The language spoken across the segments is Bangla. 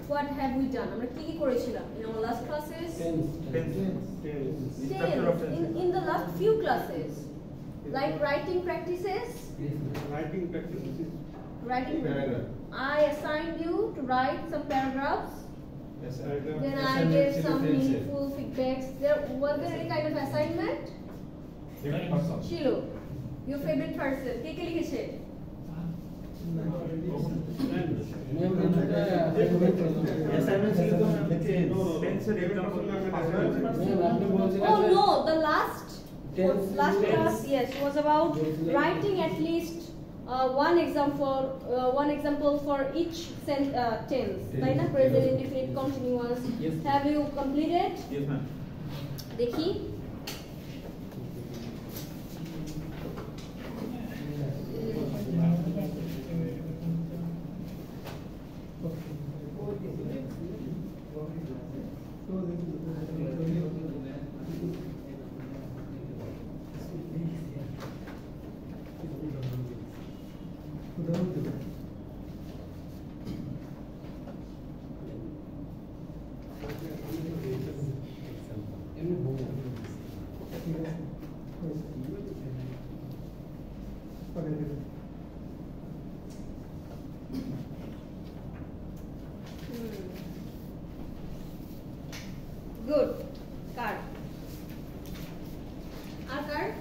what have we done? আমরা কি কি করেছিলাম in our last classes? In the last few classes, like writing practices. Writing paragraph. I assigned you to write some paragraphs. Yes, Then I gave some meaningful feedbacks. Was there any kind of assignment? Shilu, your favorite person. কে কে লিখেছে? Oh no, the last class, yes, was about writing at least one example for each tense. Like present, indefinite, continuous. Yes. Have you completed? Yes, ma'am. Dekhi. Good. Card. Our card.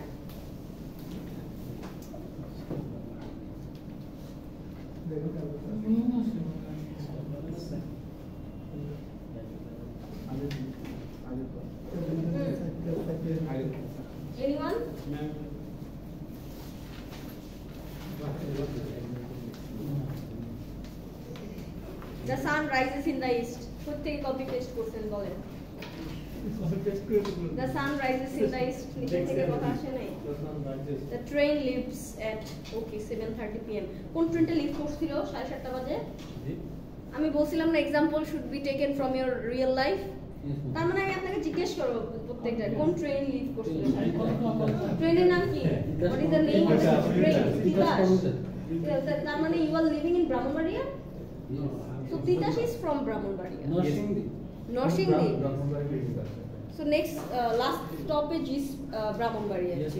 Anyone? The sun rises in the east. Koththeke copy paste korchen bolen. The sun rises in the east. নিচে থেকে কথা আসে নাই. The train leaves at 7:30 p.m. কোন ট্রেনটা লিভ করছিল 7:30 বাজে? আমি বলছিলাম না example should be taken from your real life. তার মানে আমি আপনাকে জিজ্ঞেস করব প্রত্যেকটা কোন ট্রেন লিভ করছিল? ট্রেনের নাম কি? What is the name of the train? Titas. তার মানে you are living in Brahmanbaria? So Titash is from Brahmanbaria. Norsingdi. So next last stoppage is Brahmanbaria. Yes,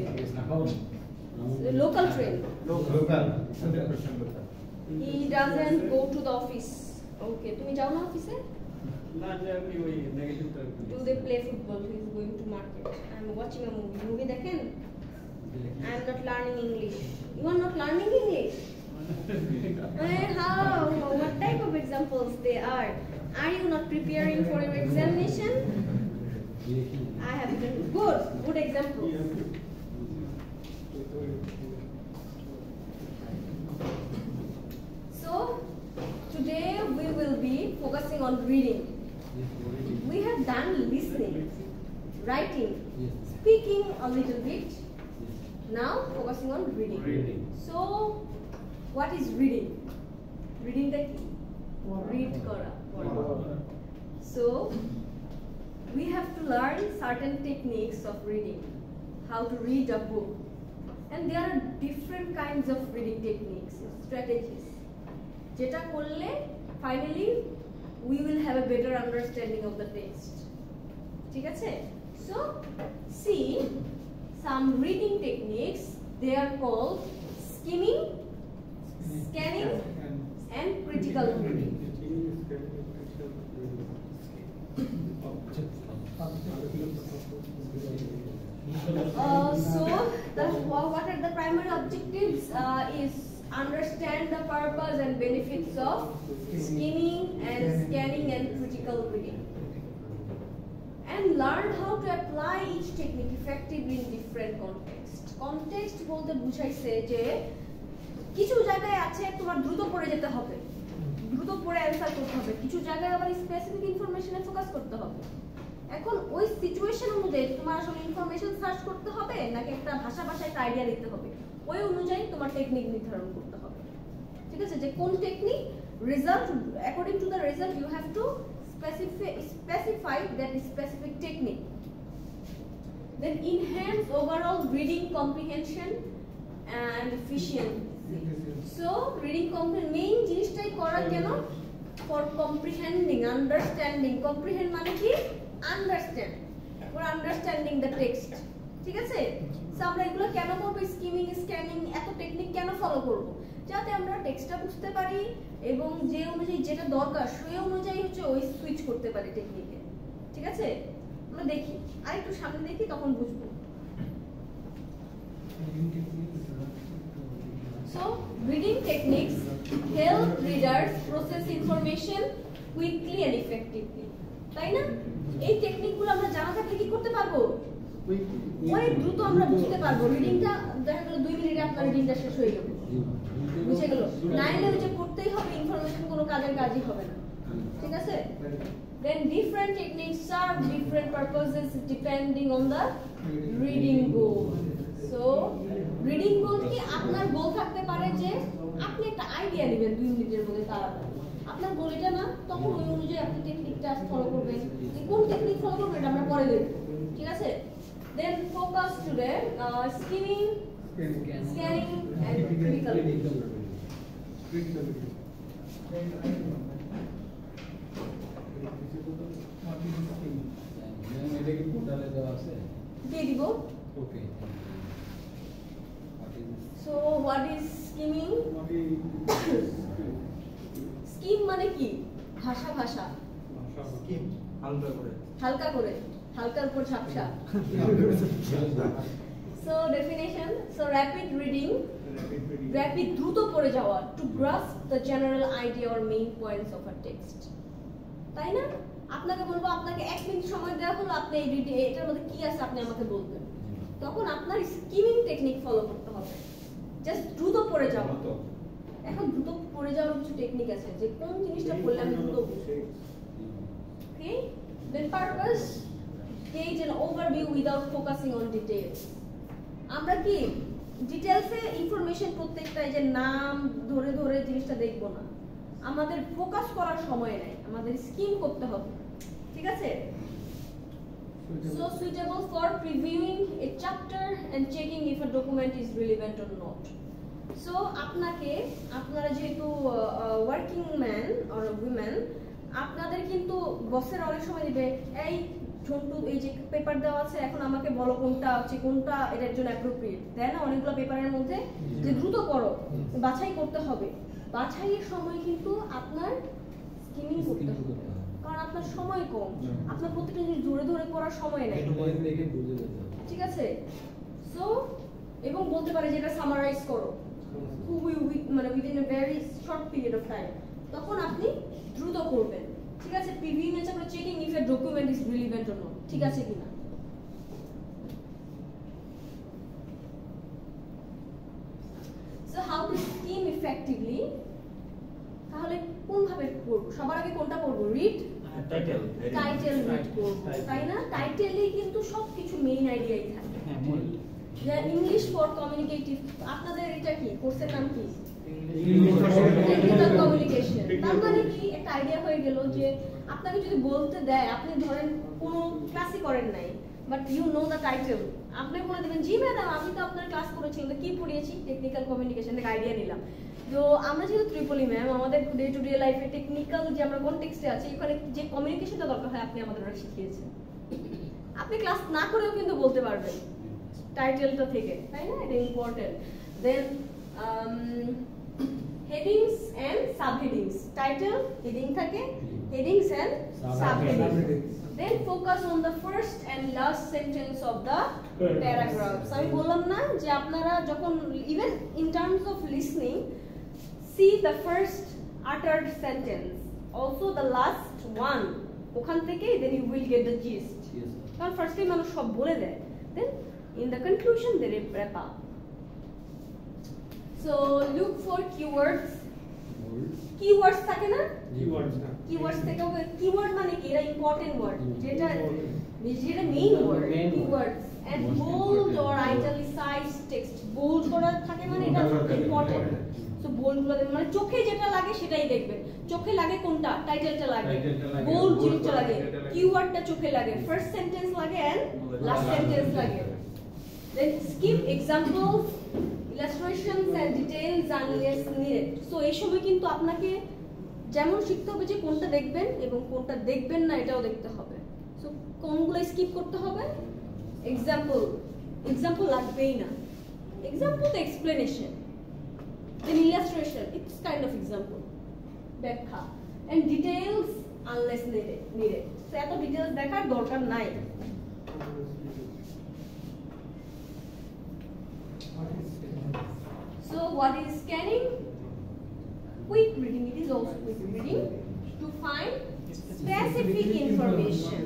Local train. Local. He doesn't go to the office. Okay, তুমি যাও না অফিসে? না যে আমি ওই নেগেটিভটা Do they play football? He is going to market. I am watching a movie. Movie দেখেন? I am not learning English. You are not learning English? How? What type of examples they are? Are you not preparing for your examination? I have done good example. So today we will be focusing on reading. We have done listening, writing, speaking a little bit. Now focusing on reading. So what is reading? Reading the key. Read kora. So we have to learn certain techniques of reading. How to read a book. And there are different kinds of reading techniques, strategies. Jeta korle finally we will have a better understanding of the text. ঠিক আছে? So see some reading techniques. They are called skimming, scanning, and critical reading. What are the primary objectives? Is understand the purpose and benefits of skimming and scanning and critical reading, and learn how to apply each technique effectively in different contexts. Context বলতে বুঝাইছে যে কিছু জায়গায় আছে তোমার দ্রুত পড়ে যেতে হবে, দ্রুত পড়ে অ্যানসার করতে হবে, কিছু জায়গায় আবার স্পেসিফিক ইনফরমেশনে ফোকাস করতে হবে। এখন ওই সিচুয়েশন অনুযায়ী তোমার আসলে ইনফরমেশন সার্চ করতে হবে নাকি একটা ভাষায় একটা আইডিয়া দিতে হবে, ওই অনুযায়ী তোমার টেকনিক নির্ধারণ করতে হবে। ঠিক আছে? যে কোন technique result according to the result you have to specify that specific technique. Then enhance overall reading comprehension and efficiency. So reading comprehension main জিনিসটাই করা কেন for comprehending, understanding. Comprehend মানে কি? Understand. For understanding the text. ঠিক আছে? সো আমরা এগুলো কেন করব? স্কিমিং, স্ক্যানিং, এত টেকনিক কেন ফলো করব? যাতে আমরা টেক্সটটা বুঝতে পারি এবং যে অনুযায়ী যেটা দরকার সেই অনুযায়ী হচ্ছে ওই সুইচ করতে পারি টেকনিকে। ঠিক আছে? আমরা দেখি, আরেকটু সামনে দেখি তখন বুঝবো। So, reading techniques help readers process information quickly and effectively. তাই না? এই টেকনিকগুলো আমরা জানা থাকলে কি করতে পারবো? অনেক দ্রুত আমরা বুঝতে পারবো। রিডিংটা দেখা গেল 2 মিনিটে আপনার রিডিংটা শেষ হয়ে গেল। বুঝে গেল? নাইলে যে পড়তেই হবে ইনফরমেশন কোনো কাজই হবে না। ঠিক আছে? Then different techniques serve different purposes depending on the reading goal. So, reading goal কি আপনার গোল থাকতে পারে যে আপনি একটা আইডিয়া নেবেন 2 মিনিটের মধ্যে তাড়াতাড়ি। আপনার গোল এটা না, তখন ওই অনুযায়ী আপনি টেকনিকটা ফলো করবেন। কোন টেকনিক ফলো করবেন এটা আমরা পরে দেখব। ঠিক আছে? Then focus today skimming, scanning and critical. এটা কি পোর্টালে দেওয়া আছে? দিয়ে দিব। ওকে। So what is skimming? Skim মানে কি? ভাষা। স্কিম হালকা করে। হালকার উপর ঝাপসা। So definition, so rapid reading, rapid দ্রুত পড়ে যাওয়া, to grasp the general idea or main points of a text. তাই না? আপনাকে বলবো আপনাকে 1 মিনিট সময় দেওয়া হলো, আপনি এই এটার মধ্যে কি আছে আপনি আমাকে বলবেন। তখন আপনার স্কিমিং টেকনিক ফলো করতে হবে। জাস্ট দ্রুত পড়ে যাওয়া। এখন দ্রুত পড়ে যাওয়ার কিছু টেকনিক আছে যে কোন জিনিসটা পড়লে আমি দ্রুত বুঝবো। ওকে? Then purpose, gauge an overview without focusing on details. আমরা কি ডিটেইলসে ইনফরমেশন প্রত্যেকটা এই যে নাম ধরে জিনিসটা দেখব না। আমাদের ফোকাস করার সময় নাই, আমাদের স্কিম করতে হবে। ঠিক আছে? So suitable for previewing a chapter and checking if a document is relevant or not. So আপনারা যেহেতু ওয়ার্কিং ম্যান অর উইমেন, আপনাদের কিন্তু বসের অনেক সময় দিবে, এই ঝন্টু এই যে পেপার দেওয়া আছে এখন আমাকে বলো কোনটা এটার জন্য অ্যাপ্রোপ্রিয়েট। তাই না? অনেকগুলো পেপারের মধ্যে যে দ্রুত করো, বাছাই করতে হবে। বাছাইয়ের সময় কিন্তু আপনার স্কিমিং করতে হবে, কারণ আপনার সময় কম। আপনার প্রত্যেকটা জিনিস ধরে পড়ার সময় নাই। ঠিক আছে? সো এবং বলতে পারে যে এটা সামারাইজ করো মানে within a very short period of time, তখন আপনি দ্রুত করবেন। ঠিক আছে? প্রিভিউ এর আমরা checking if A document is relevant or not, ঠিক আছে কিনা। So how to scheme effectively, তাহলে কোন ভাবে পড়ব? সবার আগে কোনটা পড়ব? রিড টাইটেল রিড করব, তাই না? টাইটেলেই কিন্তু সবকিছু মেইন আইডিয়াই থাকে। ইংলিশ ফর কমিউনিকেটিভ, আপনাদের এটা কি কোর্সের নাম কি? Technical communication. তার মানে কি একটা আইডিয়া হয়ে গেল যে আপনাকে যদি বলতে দেয়, আপনি ধরেন কোনো ক্লাসই করেন নাই but you know the title, আপনি বলে দিবেন জি ম্যাডাম আমি তো আপনার ক্লাস করেছি, কিন্তু কি পড়িয়েছি? টেকনিক্যাল কমিউনিকেশন থেকে আইডিয়া নিলাম। তো আমরা যেহেতু ত্রিপলি ম্যাম, আমাদের ডে টু ডে লাইফে টেকনিক্যাল যে আমরা কনটেক্সটে আছি, এখানে যে কমিউনিকেশনটা দরকার হয় আপনি আমাদের শিখিয়েছেন। আপনি ক্লাস না করেও কিন্তু বলতে পারবেন টাইটেলটা থেকে, তাই না? এটা important. Then headings and subheadings. Title heading থাকে, headings and subheadings. Then focus on the first and last sentence of the paragraphs. আমি বললাম না যে আপনারা যখন even in terms of listening, see the first uttered sentence, also the last one. ওখান থেকে then you will get the gist. কারণ ফার্স্টে মানুষ সব বলে দেয়, then in the conclusion they wrap up. So look for keywords. Keywords থাকে না? Keywords থেকে keyword মানে কি? এটা ইম্পর্টেন্ট ওয়ার্ড, যেটা main word, keywords and bold or italicized text. bold করা থাকে মানে এটা ইম্পর্টেন্ট। সো bold গুলো মানে চোখে যেটা লাগে সেটাই দেখবেন। চোখে লাগে কোনটা? টাইটেলটা লাগে, bold জিনিসটা লাগে, কিওয়ার্ডটা চোখে লাগে, ফার্স্ট সেন্টেন্স লাগে এন্ড লাস্ট সেন্টেন্স লাগে। Then skip examples, illustrations and details unless needed. So এই সময় কিন্তু আপনাকে যেমন শিখতে হবে যে কোনটা দেখবেন এবং কোনটা দেখবেন না এটাও দেখতে হবে। সো কোনগুলো স্কিপ করতে হবে? এক্সাম্পল লাগবেই না। এক্সাম্পল তো explanation, then illustration, it's kind of example, ব্যাখ্যা, and details unless needed. So এত ডিটেইলস দেখার দরকার নাই। So what is scanning? Quick reading. It is also quick reading to find specific information.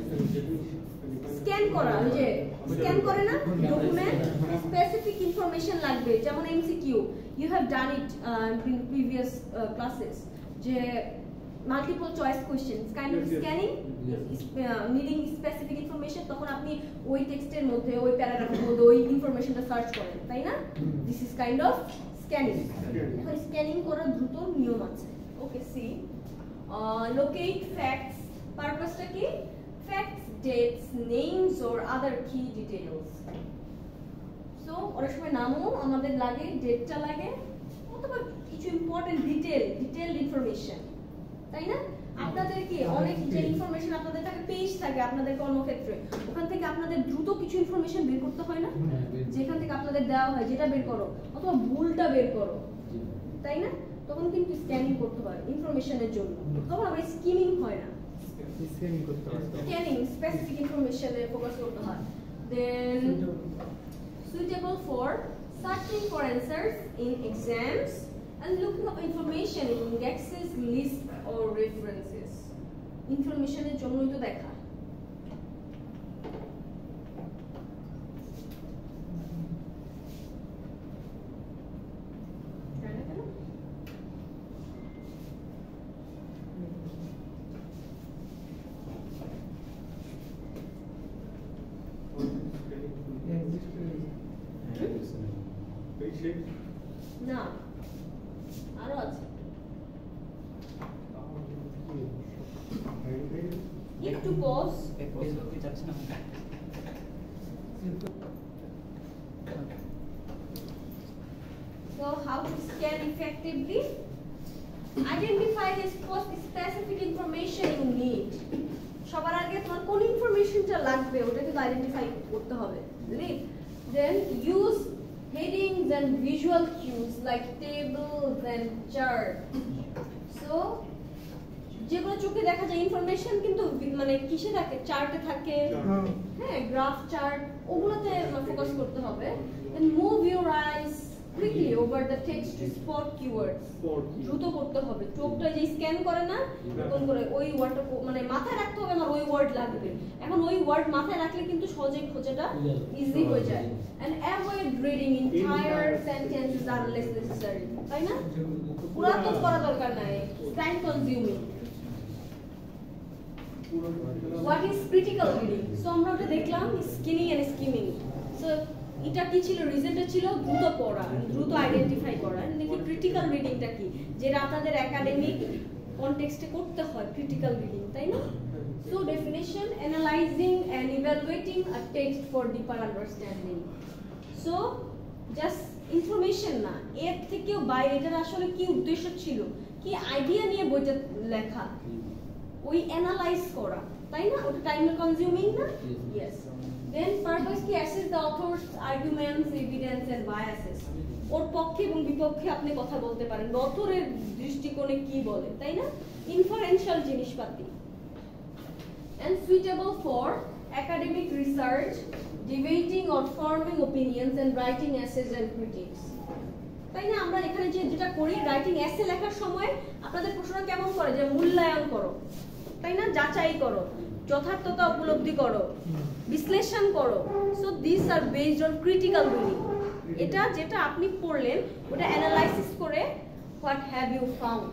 Scan করা, ওই যে স্ক্যান করে না ডকুমেন্ট, স্পেসিফিক ইনফরমেশন লাগবে। যেমন MCQ, you have done it in previous classes, যে multiple choice questions, kind of scanning, needing specific information, তখন আপনি ওই টেক্সটের মধ্যে ওই প্যারাগ্রাফের মধ্যে ওই ইনফরমেশনটা সার্চ করেন, তাই না? This is kind of scanning. এখন স্ক্যানিং করার দ্রুত নিয়ম আছে। ওকে, সি লোকেট ফ্যাক্টস। পারপাসটা কি? Facts, dates, names or other কি ডিটেইলস। সো অনেক সময় নামও আমাদের লাগে, ডেটটা লাগে, অথবা কিছু ইম্পর্টেন্ট ডিটেইলড ইনফরমেশন, তাই না? আপনাদের কি অনেক যে ইনফরমেশন আপনাদের থাকে, পেজ থাকে আপনাদের কর্মক্ষেত্রে, ওখান থেকে আপনাদের দ্রুত কিছু ইনফরমেশন বের করতে হয় না? যেখান থেকে আপনাদের দেওয়া হয় যেটা বের করো, অথবা ভুলটা বের করো, তাই না? তখন কিন্তু স্ক্যানিং করতে হয় ইনফরমেশনের জন্য। তখন আবার স্কিমিং হয় না, স্ক্যানিং স্পেসিফিক ইনফরমেশনে ফোকাস করতে হয়। দেন suitable for searching for answers in exams and looking up information in indexes, lists or references. ইনফরমেশনের জন্যই তো দেখা। না, আরো আছে। একটু pause. So how to scan effectively? Identify the specific information you need. সবার আগে তোমার কোন ইনফরমেশনটা লাগবে ওটা কিন্তু আইডেন্টিফাই করতে হবে। Then use headings and visual cues like tables and chart. So যেগুলো চোখে দেখা যায় ইনফরমেশন কিন্তু মানে কিসে থাকে? চার্টে থাকে, হ্যাঁ, গ্রাফ চার্ট, ওগুলোতে ফোকাস করতে হবে। Then move your eyes quickly over the text to spot keywords. দ্রুত করতে হবে। চোখটা যে স্ক্যান করে না, কোন করে ওই ওয়ার্ডটা মানে মাথায় রাখতে হবে, আমার ওই ওয়ার্ড লাগবে। এখন ওই ওয়ার্ড মাথায় রাখলে কিন্তু সহজে খোঁজাটা ইজি হয়ে যায়। And avoid reading entire sentences unless necessary. তাই না? পুরো তো পড়া দরকার নাই, time consuming. What is critical reading? So আমরা ওটা দেখলাম স্কিনিং এন্ড স্কিমিং। সো এটা কি ছিল? রিজনটা ছিল দ্রুত পড়া, দ্রুত আইডেন্টিফাই করা। দেখি ক্রিটিক্যাল রিডিংটা কি, যেটা আপনাদের একাডেমিক কনটেক্সটে করতে হয় ক্রিটিক্যাল রিডিং, তাই না? So definition: analyzing and evaluating a text for deeper understanding. So just information না, এর থেকেও বাইরে এটার আসলে কি উদ্দেশ্য ছিল, কি আইডিয়া নিয়ে বইটা লেখা, ওই অ্যানালাইজ করা, তাই না? ওটা টাইম কনজিউমিং না? ইয়েস। Then purpose কি? assess the author's arguments, evidence and biases. ওর পক্ষে এবং বিপক্ষে আপনি কথা বলতে পারেন, অথরের দৃষ্টিকোণে কি বলে, তাই না? ইনফারেনশিয়াল জিনিসপাতি। And suitable for academic research, debating or forming opinions and writing essays and critiques. তাই না? আমরা এখানে যেটা করি, রাইটিং এসে লেখার সময় আপনাদের প্রশ্নটা কেমন করে, যে মূল্যায়ন করো, তাই না? যাচাই করো, যথার্থতা উপলব্ধি করো, বিশ্লেষণ করো। So this are based on critical reading. এটা যেটা আপনি পড়লেন ওটা অ্যানালাইসিস করে হোয়াট হ্যাভ ইউ ফাউন্ড।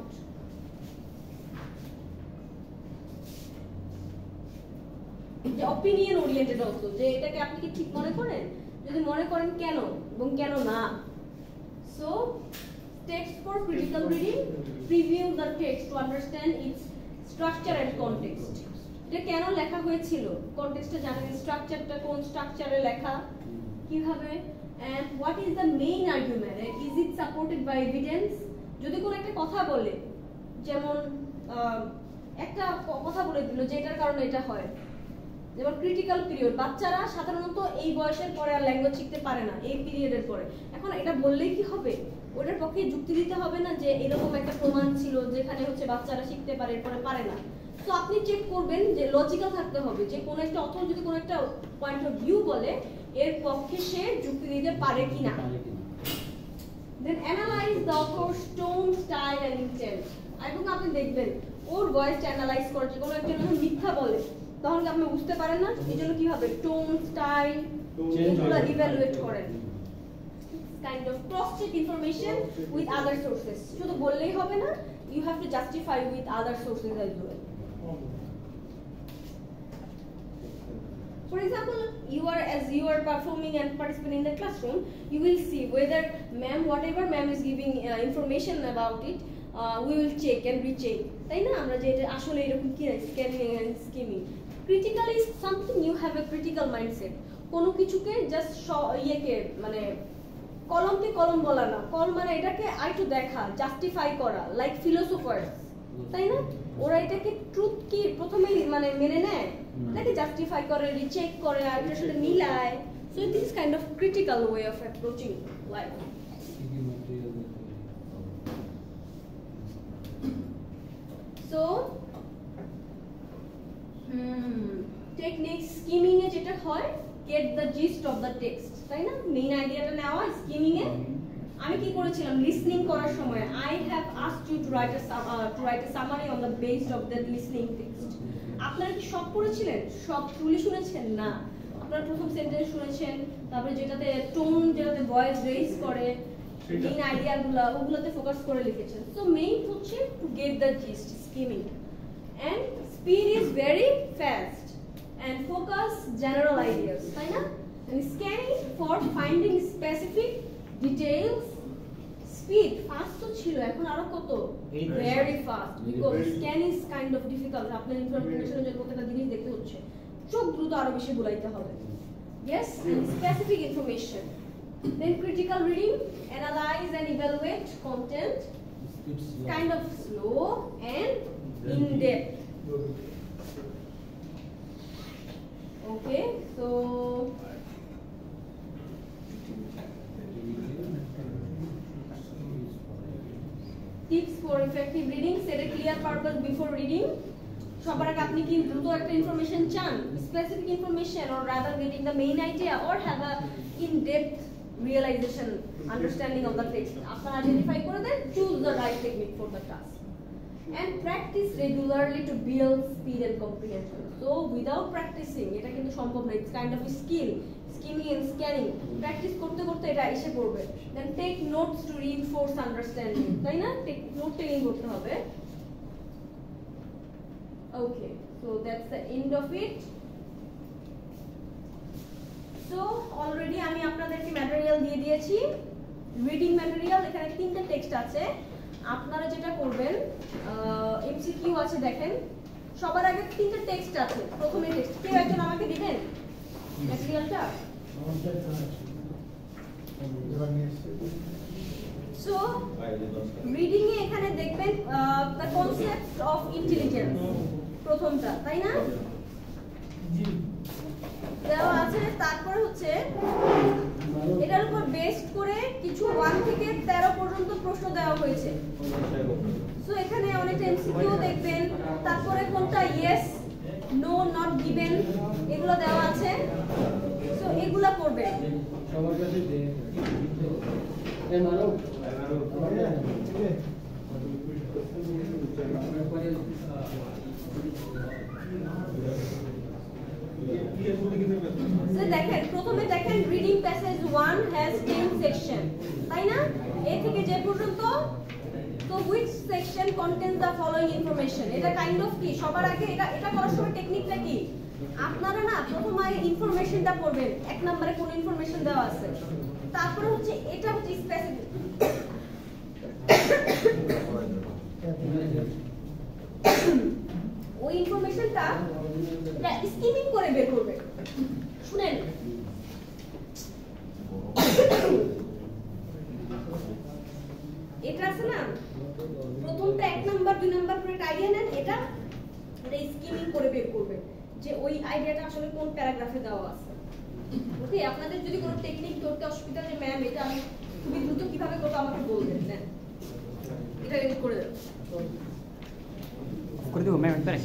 যে অপিনিয়ন ওরিয়েন্টেড অলসো, যে এটাকে আপনি কি ঠিক মনে করেন, যদি মনে করেন কেন এবং কেন না। So text for critical reading: preview the text to understand its structure and context. এটা কেন লেখা হয়েছিল, কনটেক্সটটা জানেন, স্ট্রাকচারটা কোন স্ট্রাকচারে লেখা, কিভাবে, and what is the main argument and is it supported by evidence. যদি কোন একটা কথা বলে, যেমন একটা কথা বলে দিল যে এটার কারণে এটা হয়, যেমন ক্রিটিক্যাল পিরিয়ড, বাচ্চারা সাধারণত এই বয়সের পরে আর ল্যাঙ্গুয়েজ শিখতে পারে না, এই পিরিয়ডের পরে। এখন এটা বললেই কি হবে? ওটার পক্ষে যুক্তি দিতে হবে না যে এরকম একটা প্রমাণ ছিল যেখানে হচ্ছে বাচ্চারা শিখতে পারে এরপরে পারে না। তো আপনি চেক করবেন যে লজিক্যাল থাকতে হবে, যে কোন একটা অথর যদি কোন একটা পয়েন্ট অফ ভিউ বলে এর পক্ষে সে যুক্তি দিতে পারে কিনা। Then analyze the author's tone, style and intent. এবং আপনি দেখবেন ওর ভয়েসটা অ্যানালাইজ করে, যে কোনো একজন যখন মিথ্যা বলে তখন কি আপনি বুঝতে পারেন না, এজন্য কি হবে টোন, স্টাইল এগুলো ইভ্যালুয়েট করেন। Kind of cross check information with other sources, শুধু বললেই হবে না, you have to justify with other sources as well. For example, as you are performing and participating in the classroom, you will see whether whatever ma'am is giving information about it, we will check and recheck. তাই না? আমরা যে এটা আসলে এরকম কি scanning and skimming. Critical is something you have a critical mindset. কোনো কিছুকে জাস্ট মানে কলমকে কলম বলা না, কল মানে এটাকে আরেকটু দেখা, জাস্টিফাই করা, লাইক ফিলোসোফার্স, তাই না? ওরা এটাকে ট্রুথ কি প্রথমেই মানে মেনে নেয়, এটাকে জাস্টিফাই করে, রিচেক করে, আর এটার সাথে মিলায়। So this is kind of critical way of approaching life. So technique skimming এ যেটা হয়, get the gist of the text, তাই না? মেইন আইডিয়াটা নেওয়া। স্কিমিং এ আমি কি করেছিলাম, লিসনিং করার সময় I have asked you to write a summary on the based of that listening text. আপনারা কি সব পড়েছিলেন, সব ফুলি শুনেছেন? না, আপনারা প্রথম সেন্টেন্স শুনেছেন, তারপরে যেটাতে টোন, যেটাতে ভয়েস রেইজ করে, মেইন আইডিয়াগুলো ওগুলোতে ফোকাস করে লিখেছেন। সো মেইন হচ্ছে to get the gist, skimming. And speed is very fast and focus general ideas, তাই না? And scanning for finding specific details. Speed fast তো ছিল, এখন আরো কত very fast, because scan is kind of difficult. আপনার ইনফরমেশনের জন্য প্রত্যেকটা জিনিস দেখতে হচ্ছে, চোখ দ্রুত আরো বেশি বুলাইতে হবে। Yes, and specific information. Then critical reading, analyze and evaluate content. Kind of slow and in depth. Okay, so tips for effective reading: set a clear purpose before reading. সবার আগে আপনি কি দ্রুত একটা ইনফরমেশন চান, specific information, or rather getting the main idea, or have a in-depth realization, understanding of the text? আপনারা আইডেন্টিফাই করে দেন, choose the right technique for the task. And practice regularly to build speed and comprehension. So without practicing, এটা কিন্তু সম্ভব না, it's kind of a skill. Skimming and scanning, practice করতে করতে এটা এসে পড়বে। Then take notes to reinforce understanding, তাই না? নোট টেকিং করতে হবে। Okay, so that's the end of it. So already আমি আপনাদেরকে ম্যাটেরিয়াল দিয়ে দিয়েছি, রিডিং ম্যাটেরিয়াল। এখানে তিনটা টেক্সট আছে, আপনারা যেটা করবেন, এমসিকিউ আছে, দেখেন সবার আগে তিনটা টেক্সট আছে। প্রথমে টেক্সট কেউ একজন আমাকে দিবেন ম্যাটেরিয়ালটা। সো রিডিং এ এখানে দেখবেন দ্য কনসেপ্ট অফ ইন্টেলিজেন্স, প্রথমটা, তাই না? দেওয়া আছে। তারপরে হচ্ছে এটার উপর বেসড করে কিছু 1 থেকে 13 পর্যন্ত প্রশ্ন দেওয়া হয়েছে। সো এখানে অনেক এমসিকিউ দেখবেন, তারপরে কোনটা ইয়েস, নো, নট গিভেন এগুলো দেওয়া আছে। সো এগুলা পড়বেন। দেখেন প্রথমে দেখেন রিডিং প্যাসেজ 1 হ্যাজ 10 সেকশন, তাই না? এ থেকে যে পর্যন্ত। তো which section contains the following information? এটা কাইন্ড অফ কি, সবার আগে এটা করার সময় টেকনিকটা কি, আপনারা না প্রথমে ইনফরমেশনটা পড়বেন, এক নম্বরে কোন ইনফরমেশন দেওয়া আছে, তারপরে হচ্ছে এটা হচ্ছে স্পেসিফিক, ওই ইনফরমেশনটা স্কিমিং করে বের করবে। শুনেন, এটা আছে না, প্রথমটা 1 নাম্বার 2 নাম্বার করে আইডিয়া নেন করে বের করবে যে ওই আইডিয়াটা আসলে কোন প্যারাগ্রাফে দেওয়া আছে। ওকে, আপনাদের যদি কোনো টেকনিক ধরতে অসুবিধা যে ম্যাম এটা আমি খুবই দ্রুত কিভাবে করবো আমাকে বলবেন। নেন এটা এডিট করে দেব করে দেবো ম্যাম একবারে।